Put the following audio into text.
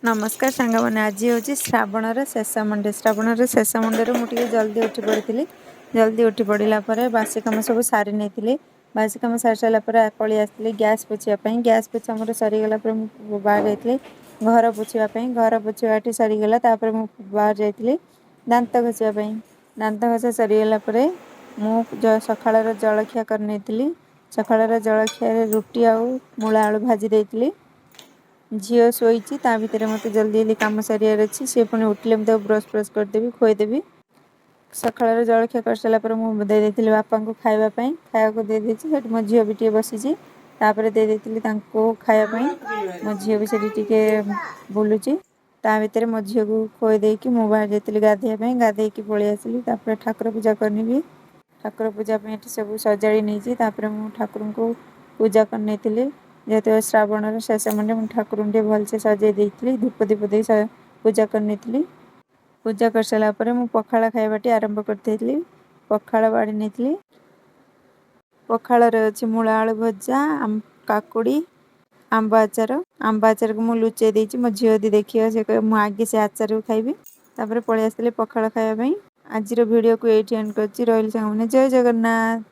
नमस्कार सांग मैंने आज हूँ श्रावण शेष मंडे। श्रावण शेष मंडे मुझे जल्दी उठी पड़ी। जल्दी उठी पड़ा पर बासी कम सब सारी नहीं। बासी कम सारी सारापर पलि आसती गैस पोछापी। गैस पोछा मोर सरीगला बाहर जाइए घर पोछापी। घर पोछा सरीगला बाहर जाइए दांत घषापी। दांत घषा सरीगला मु सकाळ जलखिया कर सकाळ जलखिया रुटी आ मूला आलू भाजी देती। झील शोची भितर मत जल्दी जल्दी कम सारे अच्छी सी पुणी उठिले मुझे ब्रश ब्रश करदेवी खुएदेवी। सकाळ जलखिया कर सारापर मुझे बापा को खावाई खाया दे मो झील भी बसी देती खायापी। मो झील भी से बुलूची भितर मो झील को खुएदे मु बाहर जाती गाधेवाई गाधे पलि आसली। ठाकुर पूजा करनी ठाकुर पूजा सब सजा नहीं ठाकुर को पूजा करनी जेहेतु श्रावण शेष मंडे मुझे ठाकुर भलसे सजे देती धूप दीप दे पूजा करनी। पूजा कर सारापर मुझे पखाड़ खावाटी आरंभ करी। पखाड़ बाड़ी नहीं पखाड़ अच्छी मूला आलू भजा काकुड़ी आंब आचार को मुझे लुचे देती। मो झील दी देखिए से मुझे आगे से आचार को खाइबी पलि आसती पखाड़ खायापी। आज वीडियो को ये एंड कर रही। जय जगन्नाथ।